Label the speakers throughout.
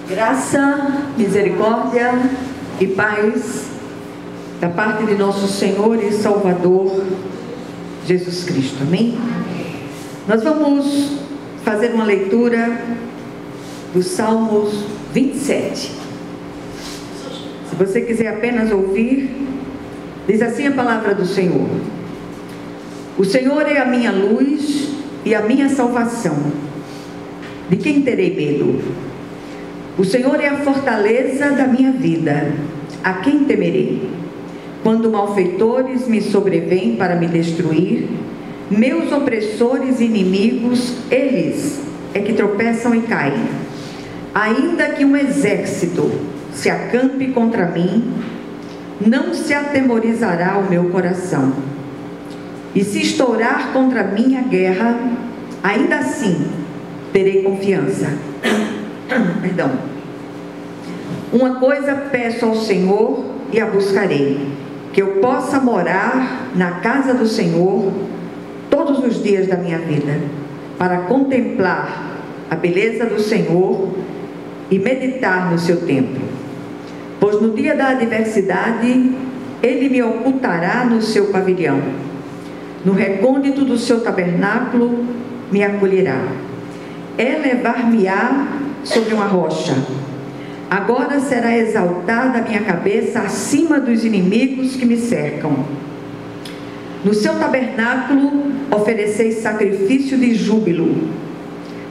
Speaker 1: Graça, misericórdia e paz da parte de nosso Senhor e Salvador Jesus Cristo. Amém? Nós vamos fazer uma leitura dos Salmos 27. Se você quiser apenas ouvir, diz assim a palavra do Senhor: O Senhor é a minha luz e a minha salvação. De quem terei medo? O Senhor é a fortaleza da minha vida. A quem temerei? Quando malfeitores me sobrevêm para me destruir, meus opressores e inimigos, eles é que tropeçam e caem. Ainda que um exército se acampe contra mim, não se atemorizará o meu coração. E se estourar contra mim a guerra, ainda assim terei confiança. Perdão. Uma coisa peço ao Senhor e a buscarei, que eu possa morar na casa do Senhor todos os dias da minha vida, para contemplar a beleza do Senhor e meditar no seu templo. Pois no dia da adversidade, Ele me ocultará no seu pavilhão. No recôndito do seu tabernáculo, me acolherá. Elevar-me-á sobre uma rocha. Agora será exaltada a minha cabeça acima dos inimigos que me cercam. No seu tabernáculo oferecei sacrifício de júbilo.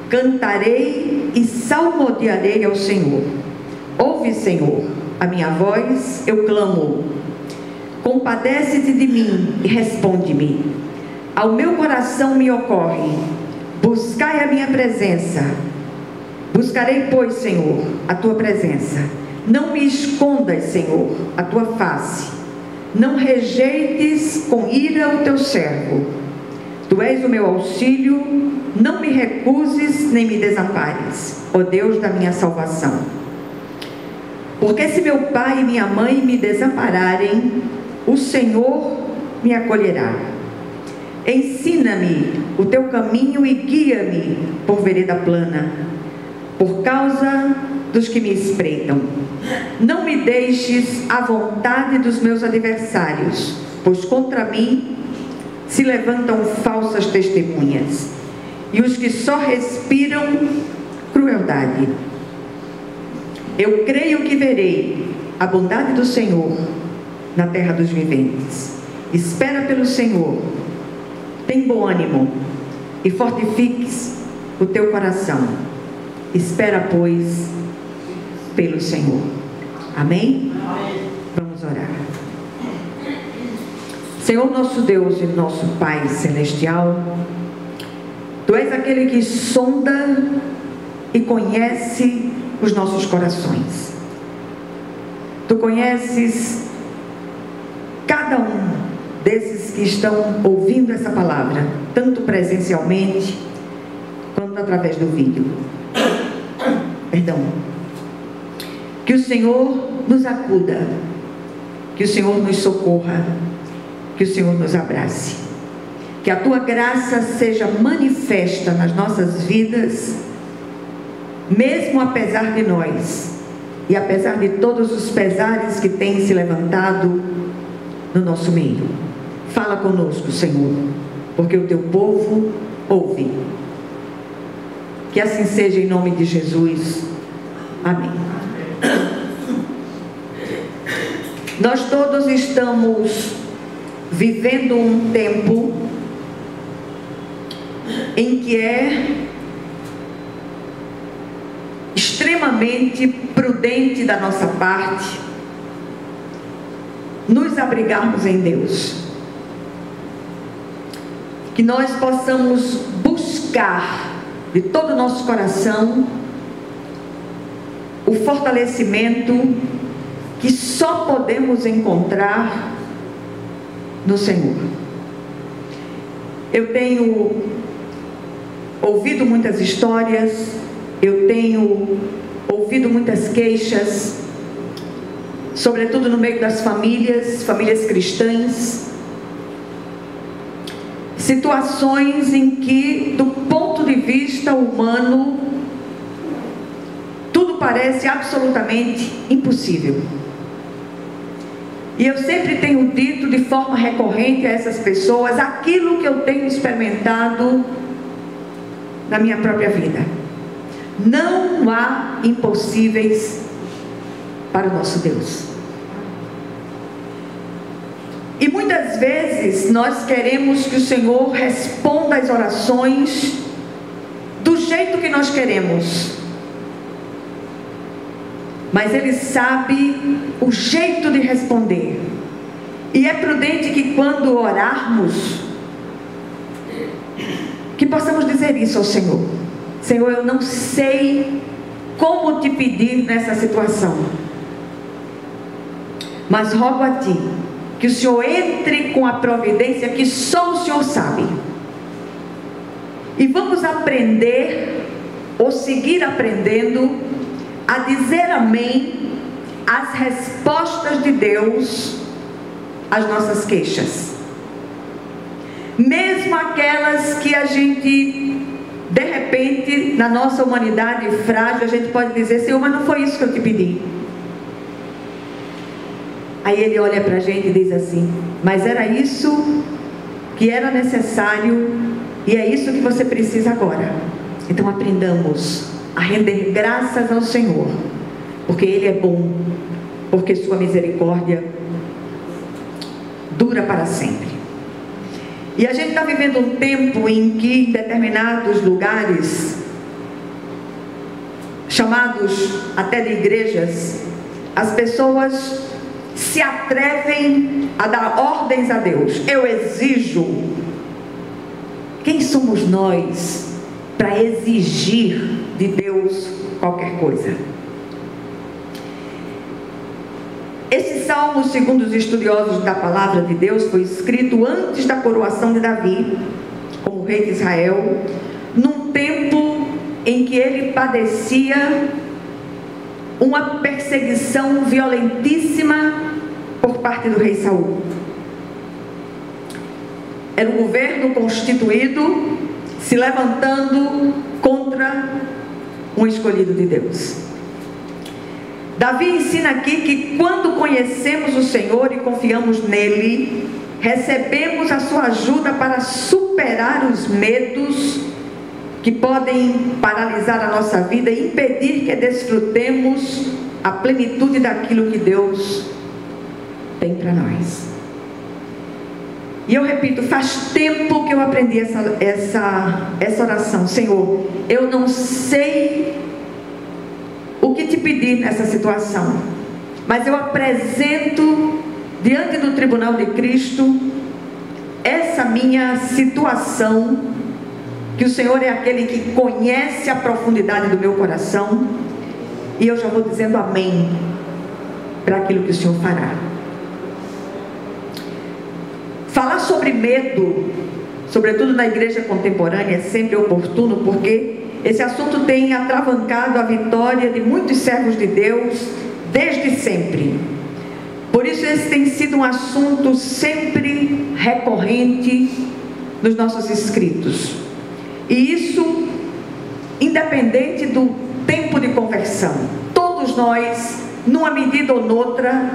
Speaker 1: Cantarei e salmodiarei ao Senhor. Ouve, Senhor, a minha voz, eu clamo. Compadece-te de mim e responde-me. Ao meu coração me ocorre: buscai a minha presença. Buscarei, pois, Senhor, a tua presença. Não me escondas, Senhor, a tua face. Não rejeites com ira o teu servo. Tu és o meu auxílio, não me recuses nem me desampares, ó Deus da minha salvação. Porque se meu pai e minha mãe me desampararem, o Senhor me acolherá. Ensina-me o teu caminho e guia-me por vereda plana, por causa dos que me espreitam. Não me deixes à vontade dos meus adversários, pois contra mim se levantam falsas testemunhas, e os que só respiram crueldade. Eu creio que verei a bondade do Senhor na terra dos viventes. Espera pelo Senhor, tem bom ânimo e fortifiques o teu coração. Espera, pois, pelo Senhor. Amém? Vamos orar. Senhor nosso Deus e nosso Pai Celestial, Tu és aquele que sonda e conhece os nossos corações. Tu conheces cada um desses que estão ouvindo essa palavra, tanto presencialmente quanto através do vídeo. Perdão. Que o Senhor nos acuda, que o Senhor nos socorra, que o Senhor nos abrace, que a Tua graça seja manifesta nas nossas vidas, mesmo apesar de nós e apesar de todos os pesares que têm se levantado no nosso meio. Fala conosco, Senhor, porque o Teu povo ouve. Que assim seja, em nome de Jesus. Amém. Nós todos estamos vivendo um tempo em que é extremamente prudente da nossa parte nos abrigarmos em Deus. Que nós possamos buscar de todo o nosso coração o fortalecimento que só podemos encontrar no Senhor. Eu tenho ouvido muitas histórias, eu tenho ouvido muitas queixas, sobretudo no meio das famílias cristãs, situações em que, do ponto de vista humano, tudo parece absolutamente impossível. E eu sempre tenho dito de forma recorrente a essas pessoas aquilo que eu tenho experimentado na minha própria vida: não há impossíveis para o nosso Deus. E muitas vezes nós queremos que o Senhor responda às orações do jeito que nós queremos, mas Ele sabe o jeito de responder. E é prudente que quando orarmos, que possamos dizer isso ao Senhor: Senhor, eu não sei como te pedir nessa situação, mas rogo a Ti que o Senhor entre com a providência que só o Senhor sabe. E vamos aprender, ou seguir aprendendo, a dizer amém às respostas de Deus às nossas queixas, mesmo aquelas que a gente, de repente, na nossa humanidade frágil, a gente pode dizer: Senhor, mas não foi isso que eu te pedi. Aí Ele olha para a gente e diz assim: mas era isso que era necessário, e é isso que você precisa agora. Então aprendamos a render graças ao Senhor, porque Ele é bom, porque Sua misericórdia dura para sempre. E a gente está vivendo um tempo em que, em determinados lugares, chamados até de igrejas, as pessoas se atrevem a dar ordens a Deus. Eu exijo. Quem somos nós para exigir de Deus qualquer coisa? Esse salmo, segundo os estudiosos da palavra de Deus, foi escrito antes da coroação de Davi como rei de Israel, num tempo em que ele padecia uma perseguição violentíssima por parte do rei Saul. Era um governo constituído se levantando contra um escolhido de Deus. Davi ensina aqui que quando conhecemos o Senhor e confiamos nele, recebemos a sua ajuda para superar os medos que podem paralisar a nossa vida e impedir que desfrutemos a plenitude daquilo que Deus tem para nós. E eu repito, faz tempo que eu aprendi essa oração: Senhor, eu não sei o que te pedir nessa situação, mas eu apresento diante do tribunal de Cristo essa minha situação, que o Senhor é aquele que conhece a profundidade do meu coração, e eu já vou dizendo amém para aquilo que o Senhor fará. Falar sobre medo, sobretudo na igreja contemporânea, é sempre oportuno, porque esse assunto tem atravancado a vitória de muitos servos de Deus desde sempre. Por isso esse tem sido um assunto sempre recorrente nos nossos escritos. E isso, independente do tempo de conversão. Todos nós, numa medida ou noutra,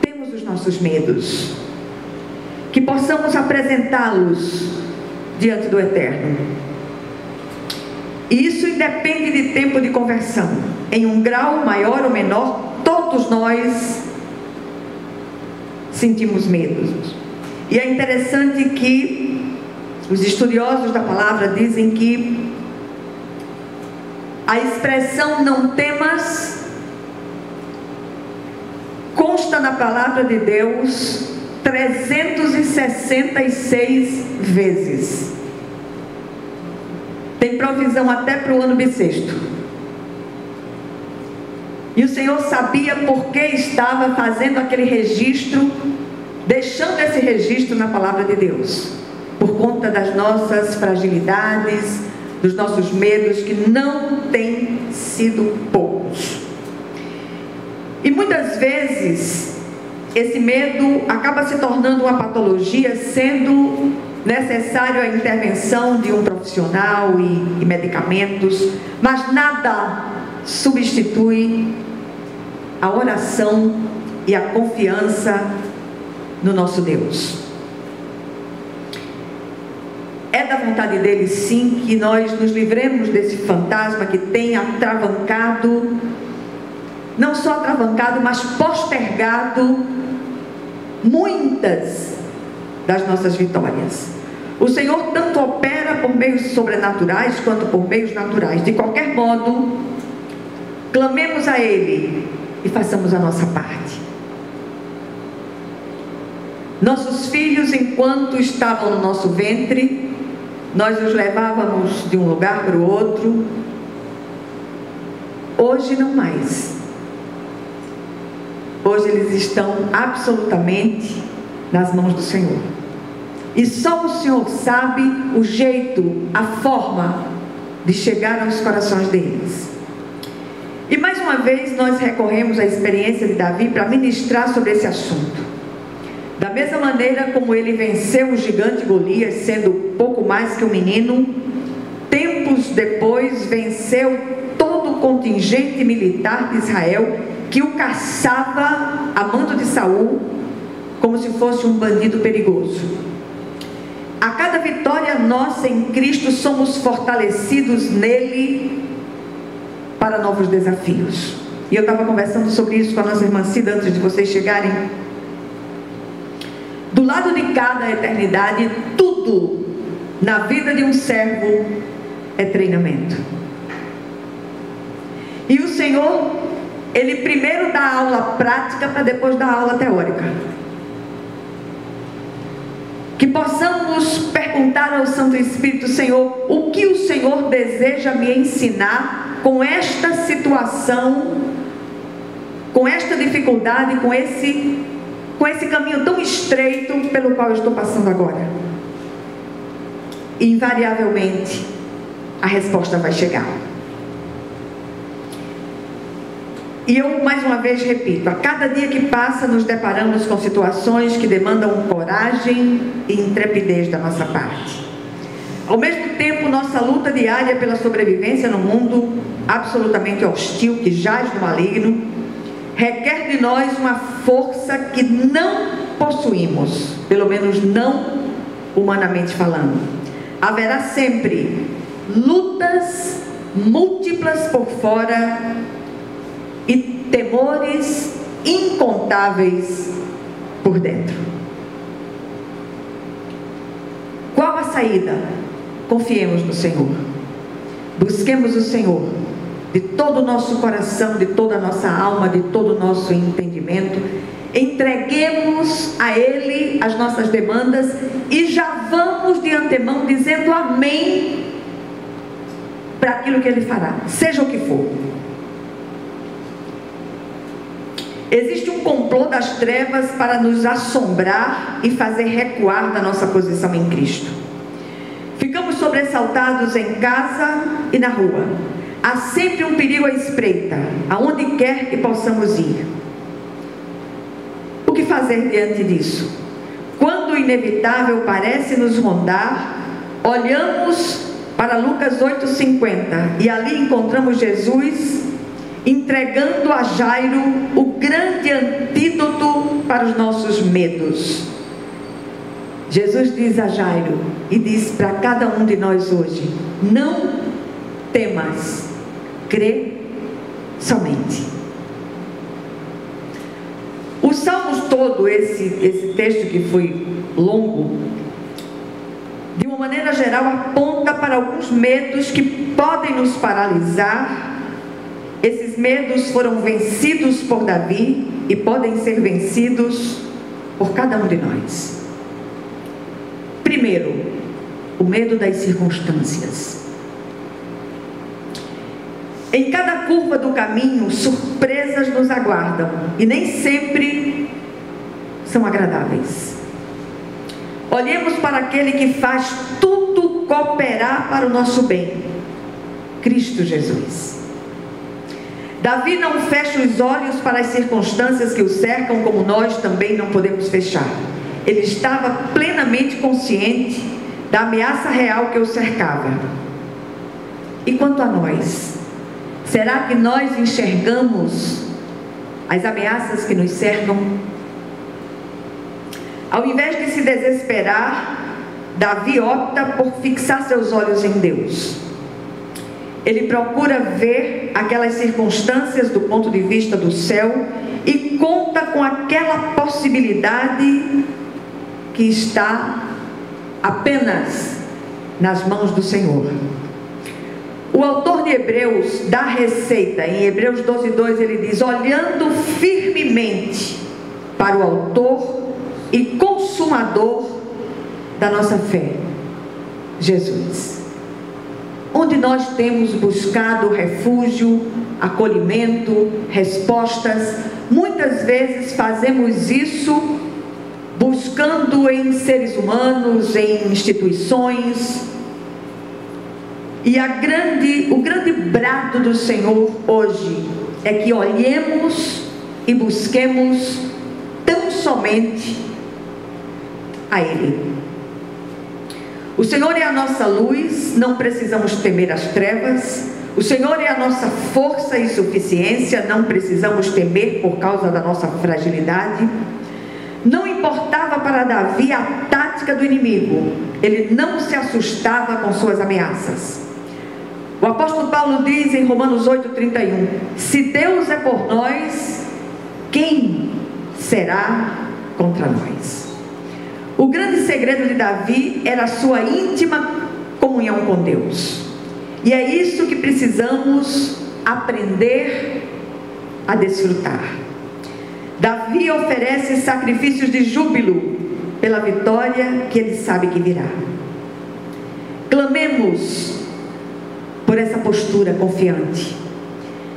Speaker 1: temos os nossos medos. Que possamos apresentá-los diante do Eterno. E isso independe de tempo de conversão. Em um grau maior ou menor, todos nós sentimos medos. E é interessante que os estudiosos da palavra dizem que a expressão não temas consta na palavra de Deus 366 vezes. Tem provisão até para o ano bissexto. E o Senhor sabia por que estava fazendo aquele registro, deixando esse registro na palavra de Deus, por conta das nossas fragilidades, dos nossos medos, que não têm sido poucos. E muitas vezes esse medo acaba se tornando uma patologia, sendo necessário a intervenção de um profissional e medicamentos, mas nada substitui a oração e a confiança no nosso Deus. É da vontade dele, sim, que nós nos livremos desse fantasma que tem atravancado, não só atravancado, mas postergado muitas das nossas vitórias. O Senhor tanto opera por meios sobrenaturais quanto por meios naturais. De qualquer modo, clamemos a Ele e façamos a nossa parte. Nossos filhos, enquanto estavam no nosso ventre, nós os levávamos de um lugar para o outro. Hoje não mais. Hoje eles estão absolutamente nas mãos do Senhor. E só o Senhor sabe o jeito, a forma de chegar aos corações deles. E mais uma vez nós recorremos à experiência de Davi para ministrar sobre esse assunto. Da mesma maneira como ele venceu o gigante Golias, sendo pouco mais que um menino, tempos depois venceu todo o contingente militar de Israel, que o caçava a mando de Saul, como se fosse um bandido perigoso. A cada vitória nossa em Cristo, somos fortalecidos nele para novos desafios. E eu estava conversando sobre isso com a nossa irmã Cida antes de vocês chegarem. Do lado de cada eternidade, tudo na vida de um servo é treinamento. E o Senhor, Ele primeiro dá a aula prática para depois dar a aula teórica. Que possamos perguntar ao Santo Espírito: Senhor, o que o Senhor deseja me ensinar com esta situação, com esta dificuldade, com esse caminho tão estreito pelo qual eu estou passando agora? E invariavelmente a resposta vai chegar. E eu mais uma vez repito, a cada dia que passa nos deparamos com situações que demandam coragem e intrepidez da nossa parte. Ao mesmo tempo, nossa luta diária pela sobrevivência no mundo absolutamente hostil, que jaz no maligno, requer de nós uma força que não possuímos, pelo menos não humanamente falando. Haverá sempre lutas múltiplas por fora e temores incontáveis por dentro. Qual a saída? Confiemos no Senhor. Busquemos o Senhor de todo o nosso coração, de toda a nossa alma, de todo o nosso entendimento. Entreguemos a Ele as nossas demandas e já vamos de antemão dizendo amém para aquilo que Ele fará, seja o que for. Existe um complô das trevas para nos assombrar e fazer recuar da nossa posição em Cristo. Ficamos sobressaltados em casa e na rua. Há sempre um perigo à espreita, aonde quer que possamos ir. O que fazer diante disso? Quando o inevitável parece nos rondar, olhamos para Lucas 8,50 e ali encontramos Jesus entregando a Jairo o grande antídoto para os nossos medos. Jesus diz a Jairo e diz para cada um de nós hoje: não temas, crê somente. Os Salmos todo, esse texto que foi longo, de uma maneira geral aponta para alguns medos que podem nos paralisar. Esses medos foram vencidos por Davi e podem ser vencidos por cada um de nós. Primeiro, o medo das circunstâncias. Em cada curva do caminho, surpresas nos aguardam e nem sempre são agradáveis. Olhemos para aquele que faz tudo cooperar para o nosso bem, Cristo Jesus. Davi não fecha os olhos para as circunstâncias que o cercam, como nós também não podemos fechar. ele estava plenamente consciente da ameaça real que o cercava. E quanto a nós, será que nós enxergamos as ameaças que nos cercam? Ao invés de se desesperar, Davi opta por fixar seus olhos em Deus. Ele procura ver aquelas circunstâncias do ponto de vista do céu e conta com aquela possibilidade que está apenas nas mãos do Senhor. O autor de Hebreus dá a receita. Em Hebreus 12:2 ele diz: olhando firmemente para o autor e consumador da nossa fé, Jesus. Onde nós temos buscado refúgio, acolhimento, respostas, muitas vezes fazemos isso buscando em seres humanos, em instituições. E o grande brado do Senhor hoje é que olhemos e busquemos tão somente a Ele. O Senhor é a nossa luz, não precisamos temer as trevas. O Senhor é a nossa força e suficiência, não precisamos temer por causa da nossa fragilidade. Não importava para Davi a tática do inimigo, ele não se assustava com suas ameaças. O apóstolo Paulo diz em Romanos 8:31: se Deus é por nós, quem será contra nós? O grande segredo de Davi era a sua íntima comunhão com Deus. E é isso que precisamos aprender a desfrutar. Davi oferece sacrifícios de júbilo pela vitória que ele sabe que virá. Clamemos por essa postura confiante,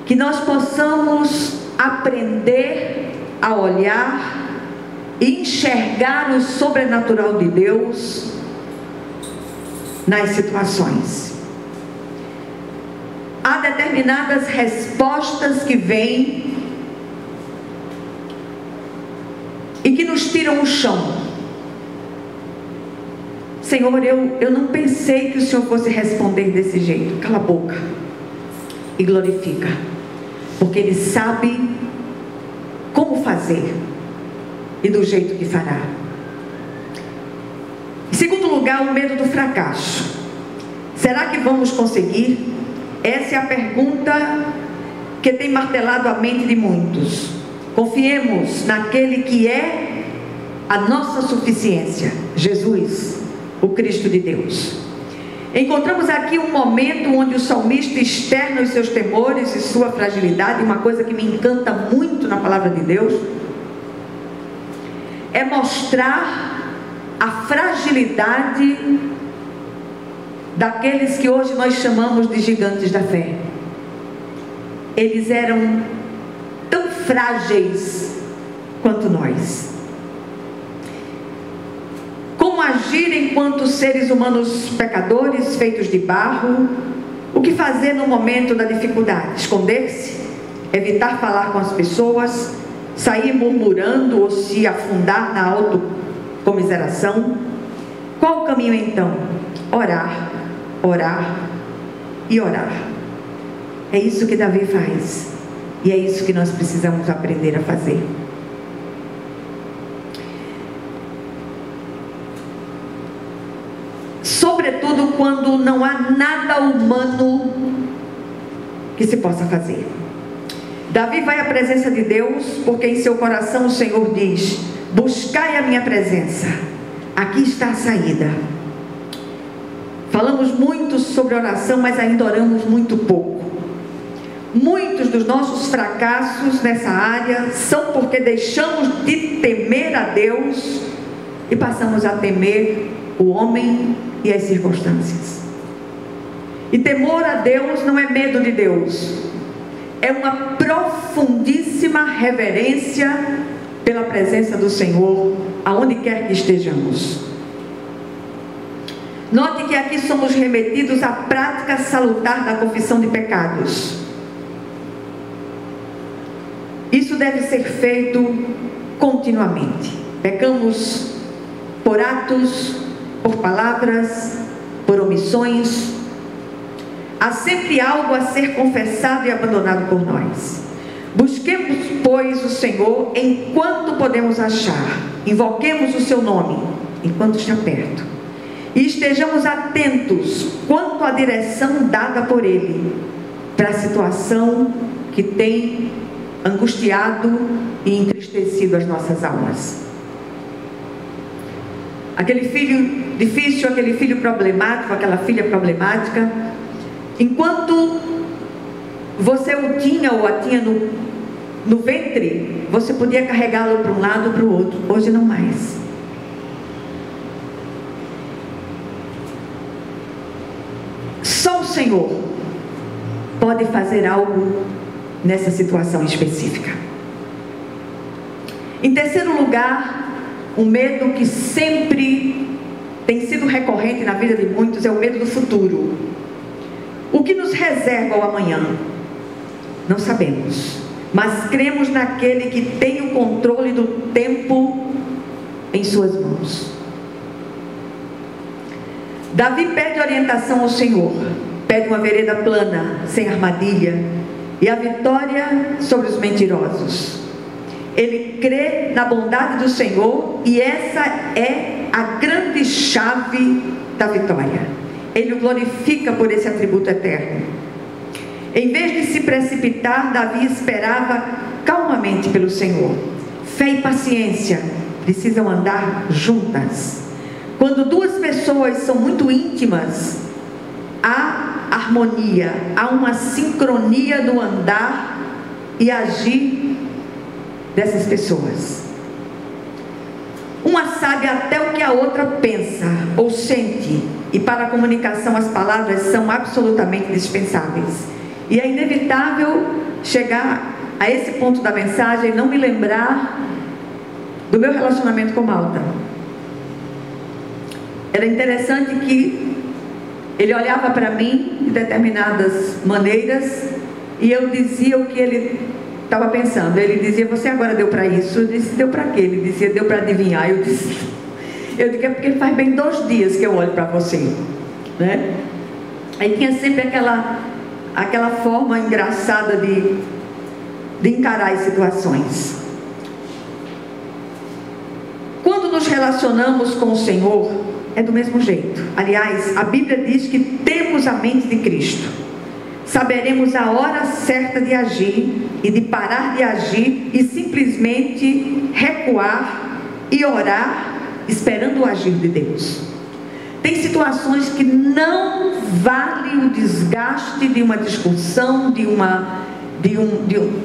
Speaker 1: que nós possamos aprender a olhar e enxergar o sobrenatural de Deus nas situações. Há determinadas respostas que vêm e que nos tiram o chão. Senhor, eu não pensei que o Senhor fosse responder desse jeito. Cala a boca e glorifica, porque Ele sabe como fazer e do jeito que fará. Em segundo lugar, o medo do fracasso. Será que vamos conseguir? Essa é a pergunta que tem martelado a mente de muitos. Confiemos naquele que é a nossa suficiência, Jesus, o Cristo de Deus. Encontramos aqui um momento onde o salmista externa os seus temores e sua fragilidade. Uma coisa que me encanta muito na palavra de Deus é mostrar a fragilidade daqueles que hoje nós chamamos de gigantes da fé. Eles eram tão frágeis quanto nós. Como agir enquanto seres humanos pecadores, feitos de barro? O que fazer no momento da dificuldade? Esconder-se? Evitar falar com as pessoas? Sair murmurando ou se afundar na autocomiseração? Qual o caminho então? Orar, orar e orar. É isso que Davi faz. E é isso que nós precisamos aprender a fazer. Sobretudo quando não há nada humano que se possa fazer. Davi vai à presença de Deus, porque em seu coração o Senhor diz: buscai a minha presença, aqui está a saída. Falamos muito sobre oração, mas ainda oramos muito pouco. Muitos dos nossos fracassos nessa área são porque deixamos de temer a Deus e passamos a temer o homem e as circunstâncias. E temor a Deus não é medo de Deus, é uma profundíssima reverência pela presença do Senhor, aonde quer que estejamos. Note que aqui somos remetidos à prática salutar da confissão de pecados. Isso deve ser feito continuamente. Pecamos por atos, por palavras, por omissões. Há sempre algo a ser confessado e abandonado por nós. Busquemos, pois, o Senhor enquanto podemos achar. Invoquemos o seu nome enquanto está perto. E estejamos atentos quanto à direção dada por Ele para a situação que tem angustiado e entristecido as nossas almas. Aquele filho difícil, aquele filho problemático, aquela filha problemática, enquanto você o tinha ou a tinha no ventre, você podia carregá-lo para um lado ou para o outro. Hoje não mais. Só o Senhor pode fazer algo nessa situação específica. Em terceiro lugar, um medo que sempre tem sido recorrente na vida de muitos é o medo do futuro. O que nos reserva o amanhã? Não sabemos, mas cremos naquele que tem o controle do tempo em suas mãos. Davi pede orientação ao Senhor, pede uma vereda plana, sem armadilha, e a vitória sobre os mentirosos. Ele crê na bondade do Senhor, e essa é a grande chave da vitória. Ele o glorifica por esse atributo eterno. Em vez de se precipitar, Davi esperava calmamente pelo Senhor. Fé e paciência precisam andar juntas. Quando duas pessoas são muito íntimas, há harmonia, há uma sincronia no andar e agir dessas pessoas. Uma sabe até o que a outra pensa ou sente, e para a comunicação as palavras são absolutamente dispensáveis. E é inevitável chegar a esse ponto da mensagem e não me lembrar do meu relacionamento com Malta. Era interessante que ele olhava para mim de determinadas maneiras e eu dizia o que ele estava pensando. Ele dizia: você agora deu para isso? Eu disse: deu para quê? Ele dizia: deu para adivinhar. Eu disse: é porque faz bem 2 dias que eu olho para você, né? Aí tinha sempre aquela forma engraçada de encarar as situações. Quando nos relacionamos com o Senhor, é do mesmo jeito. Aliás, a Bíblia diz que temos a mente de Cristo. Saberemos a hora certa de agir e de parar de agir e simplesmente recuar e orar, esperando o agir de Deus. Tem situações que não vale o desgaste de uma discussão,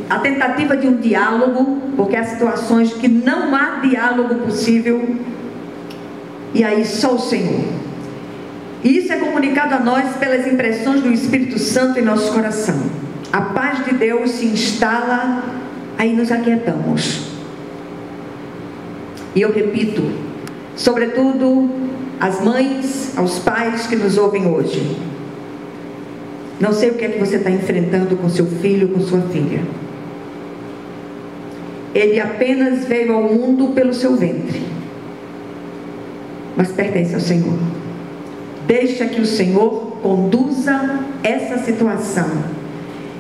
Speaker 1: a tentativa de um diálogo, porque há situações que não há diálogo possível, e aí só o Senhor. E isso é comunicado a nós pelas impressões do Espírito Santo em nosso coração. A paz de Deus se instala, aí nos aquietamos. E eu repito, sobretudo às mães, aos pais que nos ouvem hoje, não sei o que é que você está enfrentando com seu filho, com sua filha. Ele apenas veio ao mundo pelo seu ventre, mas pertence ao Senhor. Deixa que o Senhor conduza essa situação.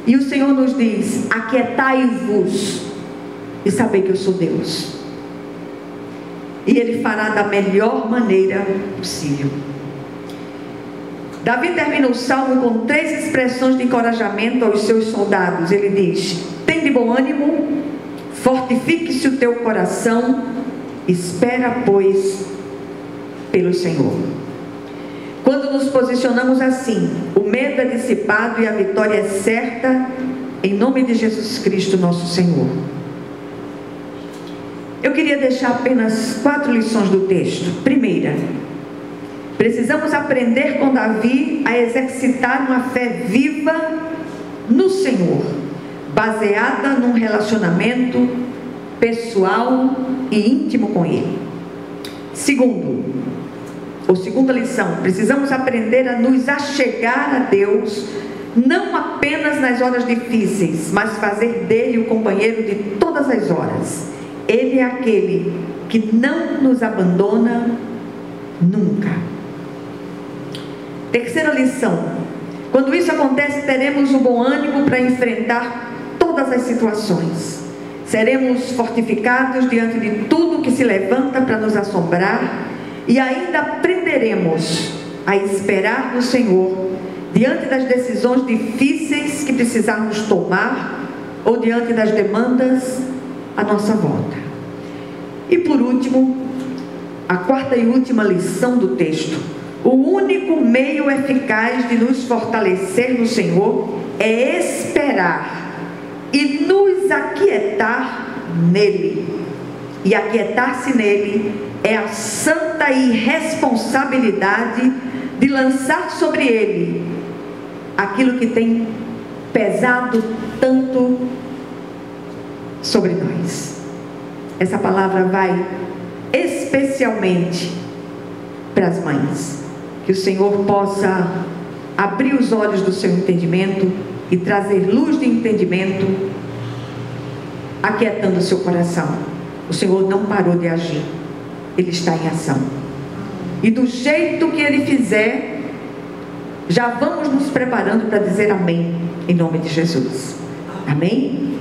Speaker 1: E o Senhor nos diz: aquietai-vos e sabei que eu sou Deus. E Ele fará da melhor maneira possível. Davi termina o salmo com 3 expressões de encorajamento aos seus soldados. Ele diz: tem de bom ânimo, fortifique-se o teu coração, espera, pois, pelo Senhor. Quando nos posicionamos assim, o medo é dissipado e a vitória é certa, em nome de Jesus Cristo, nosso Senhor. Eu queria deixar apenas 4 lições do texto. Primeira, precisamos aprender com Davi a exercitar uma fé viva no Senhor, baseada num relacionamento pessoal e íntimo com Ele. Segunda lição, precisamos aprender a nos achegar a Deus, não apenas nas horas difíceis, mas fazer dele o companheiro de todas as horas. Ele é aquele que não nos abandona Nunca. Terceira lição: quando isso acontece, teremos o bom ânimo para enfrentar todas as situações. Seremos fortificados diante de tudo que se levanta para nos assombrar e ainda aprenderemos a esperar no Senhor diante das decisões difíceis que precisarmos tomar ou diante das demandas à nossa volta. E por último, a quarta e última lição do texto: o único meio eficaz de nos fortalecer no Senhor é esperar e nos aquietar nele. E aquietar-se nele é a santa irresponsabilidade de lançar sobre ele aquilo que tem pesado tanto sobre nós. Essa palavra vai especialmente para as mães. Que o Senhor possa abrir os olhos do seu entendimento e trazer luz de entendimento, aquietando o seu coração. O Senhor não parou de agir, Ele está em ação. E do jeito que Ele fizer, já vamos nos preparando para dizer amém, em nome de Jesus. Amém?